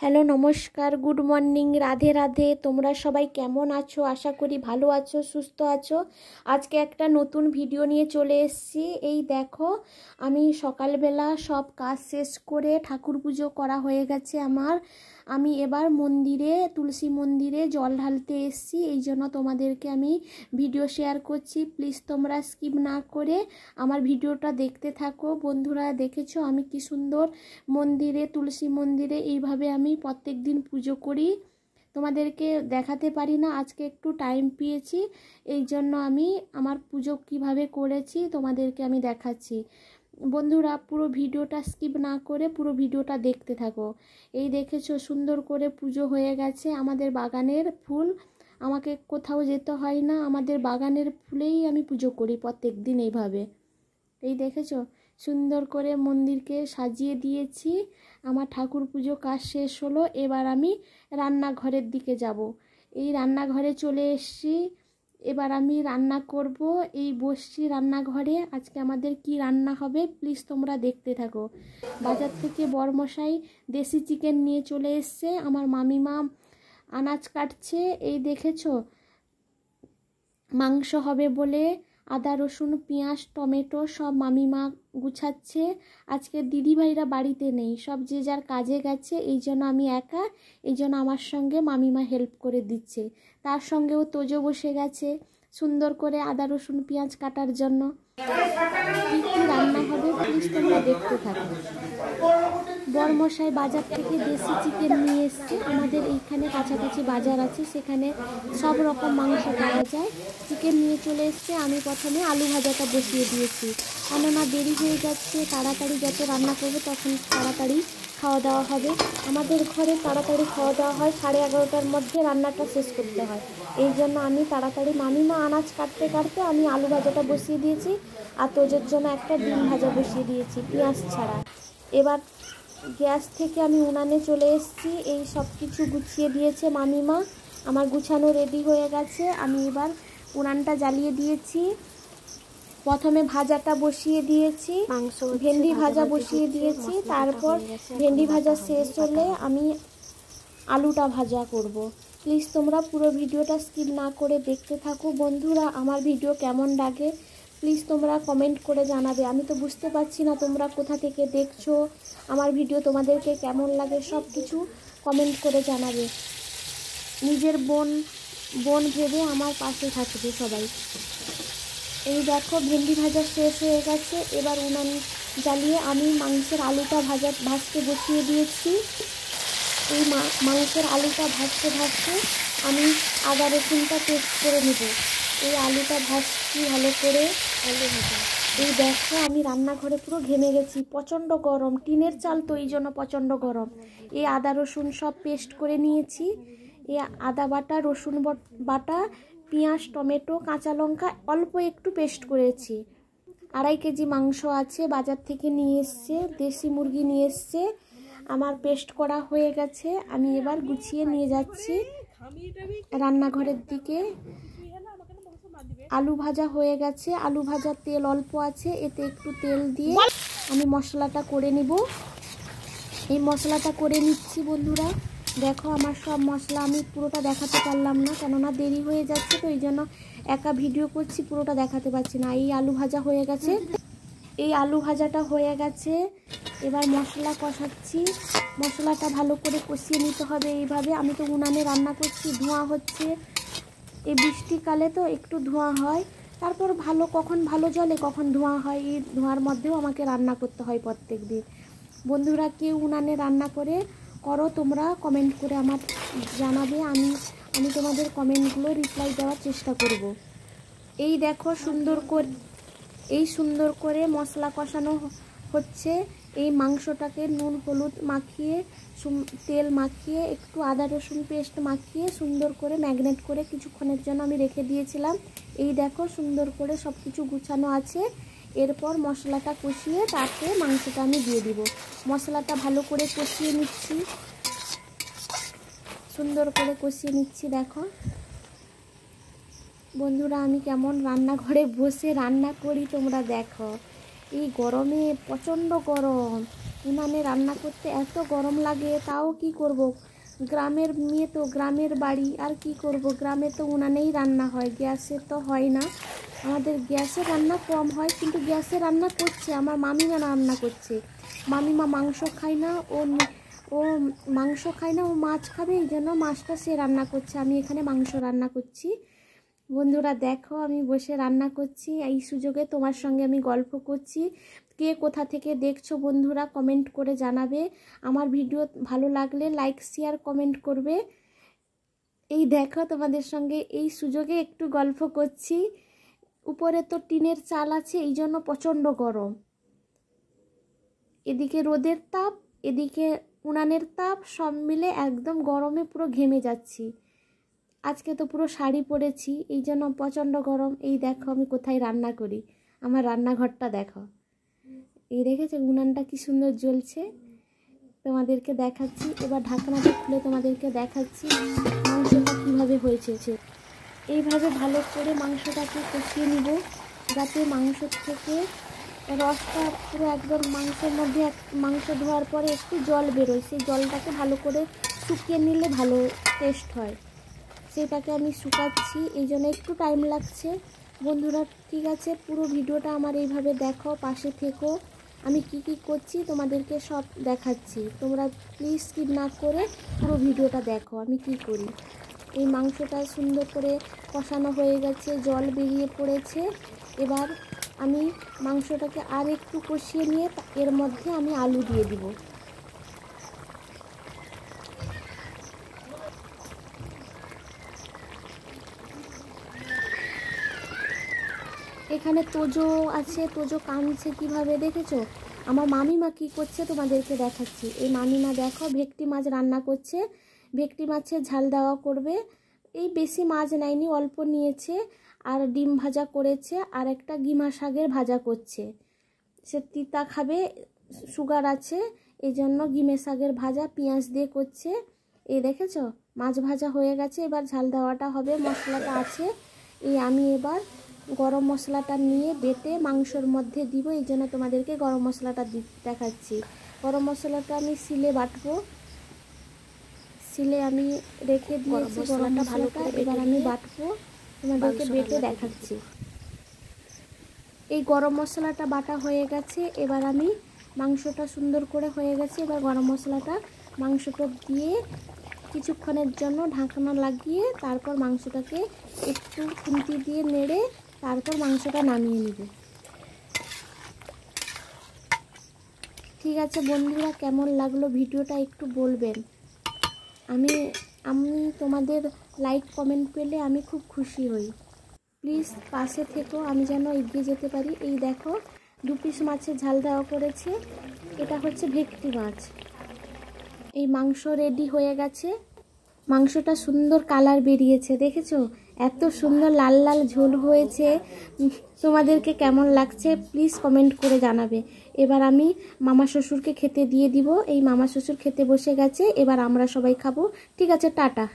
Hello নমস্কার, good morning, Radhe Radhe. তোমরা সবাই কেমন আছো? আশা করি ভালো আছো, সুস্থ আছো। আজকে একটা নতুন ভিডিও নিয়ে চলে এসেছি। এই দেখো, আমি সকালবেলা সব কাজ শেষ করে ঠাকুর পুজো করা হয়ে গেছে আমার। আমি এবার মন্দিরে, তুলসী মন্দিরে জল ঢালতে এসেছি। এই জন্য তোমাদেরকে আমি ভিডিও শেয়ার করছি। প্লিজ তোমরা স্কিপ না করে আমার ভিডিওটা দেখতে থাকো। বন্ধুরা, দেখেছো আমি কি সুন্দর মন্দিরে, তুলসী মন্দিরে এইভাবে আমি প্রত্যেক দিন পুজো করি। তোমাদেরকে দেখাতে পারি না, আজকে একটু টাইম পেয়েছি, এই জন্য আমি আমার পুজো কিভাবে করেছি তোমাদেরকে আমি দেখাচ্ছি। বন্ধুরা, পুরো ভিডিওটা স্কিপ না করে পুরো ভিডিওটা দেখতে থাকো। এই দেখেছো সুন্দর করে পুজো হয়ে গেছে। আমাদের বাগানের ফুল, আমাকে কোথাও যেতে হয় না, আমাদের বাগানের ফুলেই আমি পুজো করি প্রত্যেক দিন এইভাবে। এই দেখেছো সুন্দর করে মন্দিরকে সাজিয়ে দিয়েছি। আমার ঠাকুর পুজো কাজ শেষ হলো। এবার আমি রান্নাঘরের দিকে যাব। এই রান্নাঘরে চলে এসেছি। এবার আমি রান্না করব। এই বসছি রান্নাঘরে। আজকে আমাদের কি রান্না হবে প্লিজ তোমরা দেখতে থাকো। বাজার থেকে বরমশাই দেশি চিকেন নিয়ে চলে এসছে। আমার মামিমা আনাজ কাটছে। এই দেখেছো মাংস হবে বলে আদা রসুন পেঁয়াজ টমেটো সব মামিমা গুছাচ্ছে। আজকে দিদিভাইরা বাড়িতে নেই, সব যে যার কাজে গেছে, এই জন্য আমি একা, এই জন্য আমার সঙ্গে মামিমা হেল্প করে দিচ্ছে। তার সঙ্গেও তোজো বসে গেছে সুন্দর করে আদা রসুন পেঁয়াজ কাটার জন্য। কী কী রান্না হবে প্লিজ তোমরা দেখতে থাকো। বরমশাই বাজার থেকে দেশি চিকেন নিয়ে এসছে। আমাদের এইখানে কাছাকাছি বাজার আছে, সেখানে সব রকম মাংস পাওয়া যায়। চিকেন নিয়ে চলে এসছে। আমি প্রথমে আলু ভাজাটা বসিয়ে দিয়েছি, কেননা দেরি হয়ে যাচ্ছে। তাড়াতাড়ি যত রান্না করবো তখন তাড়াতাড়ি খাওয়া দাওয়া হবে। আমাদের ঘরে তাড়াতাড়ি খাওয়া দাওয়া হয়, 11:30টার মধ্যে রান্নাটা শেষ করতে হয়। এই জন্য আমি তাড়াতাড়ি, মামিমা আনাজ কাটতে কাটতে আমি আলু ভাজাটা বসিয়ে দিয়েছি, আর তোজোর জন্য একটা ডিম ভাজা বসিয়ে দিয়েছি পেঁয়াজ ছাড়া। এবার গ্যাস থেকে আমি উনানে চলে এসেছি। এই সব কিছু গুছিয়ে দিয়েছে মামিমা, আমার গুছানো রেডি হয়ে গেছে। আমি এবার উনানটা জ্বালিয়ে দিয়েছি। প্রথমে ভাজাটা বসিয়ে দিয়েছি, ভেন্ডি ভাজা বসিয়ে দিয়েছি। তারপর ভেন্ডি ভাজা শেষ হলে আমি আলুটা ভাজা করব। প্লিজ তোমরা পুরো ভিডিওটা স্কিপ না করে দেখতে থাকো। বন্ধুরা, আমার ভিডিও কেমন লাগে প্লিজ তোমরা কমেন্ট করে জানাবে। আমি তো বুঝতে পারছি না তোমরা কোথা থেকে দেখছো, আমার ভিডিও তোমাদেরকে কেমন লাগে সব কিছু কমেন্ট করে জানাবে। নিজের বোন ভেবে আমার পাশে থাকবে সবাই। এই দেখো ভেন্ডি ভাজা শেষ হয়ে গেছে। এবার উনান জ্বালিয়ে আমি মাংসের আলুটা ভাজতে বসিয়ে দিয়েছি। এই মাংসের আলুটা ভাজতে ভাজতে আমি আদা রসুনটা পেস্ট করে নেব। এই আলুটা ভাজছি ভালো করে। আলু ভাজা, এই দেখো আমি রান্নাঘরে পুরো ঘেমে গেছি, প্রচণ্ড গরম, টিনের চাল তো এই জন্য প্রচণ্ড গরম। এই আদা রসুন সব পেস্ট করে নিয়েছি। এই আদা বাটা, রসুন বাটা, পেঁয়াজ টমেটো কাঁচা লঙ্কা অল্প একটু পেস্ট করেছি। 2.5 কেজি মাংস আছে, বাজার থেকে নিয়ে এসছে, দেশি মুরগি নিয়ে এসছে। আমার পেস্ট করা হয়ে গেছে। আমি এবার গুছিয়ে নিয়ে যাচ্ছি রান্নাঘরের দিকে। আলু ভাজা হয়ে গেছে, আলু ভাজার তেল অল্প আছে, এতে একটু তেল দিয়ে আমি মশলাটা করে নিব। এই মশলাটা করে নিচ্ছি। বন্ধুরা দেখো, আমার সব মশলা আমি পুরোটা দেখাতে পারলাম না, কেননা দেরি হয়ে যাচ্ছে, তো এই জন্য একা ভিডিও করছি, পুরোটা দেখাতে পারছি না। এই আলু ভাজা হয়ে গেছে, এই আলু ভাজাটা হয়ে গেছে। এবার মশলা কষাচ্ছি। মশলাটা ভালো করে কষিয়ে নিতে হবে এইভাবে। আমি তো উনানে রান্না করছি, ধোঁয়া হচ্ছে। এই বৃষ্টিকালে তো একটু ধোঁয়া হয়, তারপর কখন ভালো জলে কখন ধোঁয়া হয়। এই ধোঁয়ার মধ্যেও আমাকে রান্না করতে হয় প্রত্যেক দিন। বন্ধুরা, কেউ উনানে রান্না করো তোমরা কমেন্ট করে আমার জানাবে। আমি তোমাদের কমেন্টগুলো রিপ্লাই দেওয়ার চেষ্টা করব। এই দেখো সুন্দর করে মশলা কষানো হচ্ছে। এই মাংসটাকে নুন হলুদ মাখিয়ে, তেল মাখিয়ে, একটু আদা রসুন পেস্ট মাখিয়ে সুন্দর করে ম্যাগনেট করে কিছুক্ষণের জন্য আমি রেখে দিয়েছিলাম। এই দেখো সুন্দর করে সব কিছু গুছানো আছে। এরপর মশলাটা কষিয়ে তাতে মাংসটা আমি দিয়ে দিব। মশলাটা ভালো করে কষিয়ে নিচ্ছি, সুন্দর করে কষিয়ে নিচ্ছি। দেখো বন্ধুরা, আমি কেমন রান্নাঘরে বসে রান্না করি তোমরা দেখো। এই গরমে প্রচণ্ড গরম, উনানে রান্না করতে এত গরম লাগে, তাও কি করব, গ্রামের মেয়ে তো, গ্রামের বাড়ি, আর কি করব, গ্রামে তো উনানেই রান্না হয়, গ্যাসে তো হয় না। আমাদের গ্যাসে রান্না কম হয়, কিন্তু গ্যাসে রান্না করছে, আমার মামিমা রান্না করছে। মামিমা মাংস খায় না, ও মাংস খায় না, ও মাছ খাবে, এই জন্য মাছটা সে রান্না করছে, আমি এখানে মাংস রান্না করছি। বন্ধুরা দেখো আমি বসে রান্না করছি, এই সুযোগে তোমার সঙ্গে আমি গল্প করছি। কে কোথা থেকে দেখছো বন্ধুরা কমেন্ট করে জানাবে। আমার ভিডিও ভালো লাগলে লাইক শেয়ার কমেন্ট করবে। এই দেখো তোমাদের সঙ্গে এই সুযোগে একটু গল্প করছি। উপরে তো টিনের চাল আছে, এই জন্য প্রচণ্ড গরম। এদিকে রোদের তাপ, এদিকে উনানের তাপ, সব মিলে একদম গরমে পুরো ঘেমে যাচ্ছি। আজকে তো পুরো শাড়ি পরেছি, এই জন্য প্রচণ্ড গরম। এই দেখো আমি কোথায় রান্না করি, আমার রান্নাঘরটা দেখো। এই দেখেছো উনানটা কি সুন্দর জ্বলছে, তোমাদেরকে দেখাচ্ছি। এবার ঢাকনাটা খুলে তোমাদেরকে দেখাচ্ছি মাংসটা কীভাবে হয়েছে। এইভাবে ভালো করে মাংসটাকে কষিয়ে নিব, যাতে মাংস থেকে রসটা পুরো একদম মাংসের মধ্যে, মাংস ধোয়ার পরে একটু জল বেরোয়, সেই জলটাকে ভালো করে শুকিয়ে নিলে ভালো টেস্ট হয়। সেটাকে আমি শুকাচ্ছি, এই জন্য একটু টাইম লাগছে। বন্ধুরা ঠিক আছে, পুরো ভিডিওটা আমার এইভাবে দেখো, পাশে থেকো। আমি কি কি করছি তোমাদেরকে সব দেখাচ্ছি, তোমরা প্লিজ স্কিপ না করে পুরো ভিডিওটা দেখো আমি কি করি। এই মাংসটা সুন্দর করে কষানো হয়ে গেছে, জল বেরিয়ে পড়েছে। এবার আমি মাংসটাকে আর একটু কষিয়ে নিয়ে এর মধ্যে আমি আলু দিয়ে দিব। এখানে তোজো আছে, তোজো কাঁদছে কীভাবে দেখেছো। আমার মামিমা কী করছে তোমাদেরকে দেখাচ্ছি। এই মামিমা দেখো ভেটকি মাছ রান্না করছে, ভেটকি মাছের ঝাল দেওয়া করবে। এই বেশি মাছ নেয়নি, অল্প নিয়েছে, আর ডিম ভাজা করেছে, আর একটা গিমা শাকের ভাজা করছে। সে তিতা খাবে, সুগার আছে, এই জন্য গিমে শাকের ভাজা পেঁয়াজ দিয়ে করছে। এই দেখেছো মাছ ভাজা হয়ে গেছে, এবার ঝাল দেওয়াটা হবে, মশলাটা আছে। এই আমি এবার গরম মশলাটা নিয়ে বেটে মাংসর মধ্যে দিব, এই জন্য তোমাদেরকে গরম মশলাটা দেখাচ্ছি। গরম মশলাটা আমি শিলে বাটবো, শিলে আমি রেখে দিয়েছি গরম মশলাটা, এবার আমি বাটবো, তোমাদেরকে বেটে দেখাচ্ছি। এই গরম মশলাটা বাটা হয়ে গেছে, এবার আমি মাংসটা সুন্দর করে হয়ে গেছে, এবার গরম মশলাটা মাংসটা দিয়ে কিছুক্ষণের জন্য ঢাকনা লাগিয়ে তারপর মাংসটাকে একটু খুন্তি দিয়ে নেড়ে তারপর মাংসটা নামিয়ে নেব। ঠিক আছে বন্ধুরা, কেমন লাগলো ভিডিওটা একটু বলবেন। আমি তোমাদের লাইক কমেন্ট পেলে আমি খুব খুশি হই। প্লিজ পাশে থেকো, আমি যেন এগিয়ে যেতে পারি। এই দেখো 2 পিস মাছের ঝাল দেওয়া করেছে, এটা হচ্ছে ভেটকি মাছ। এই মাংস রেডি হয়ে গেছে, মাংসটা সুন্দর কালার বেরিয়েছে দেখেছো, এত সুন্দর লাল লাল ঝোল হয়েছে। তোমাদেরকে কেমন লাগছে প্লিজ কমেন্ট করে জানাবে। এবার আমি মামা শ্বশুরকে খেতে দিয়ে দিব। এই মামা শ্বশুর খেতে বসে গেছে, এবার আমরা সবাই খাবো। ঠিক আছে, টাটা।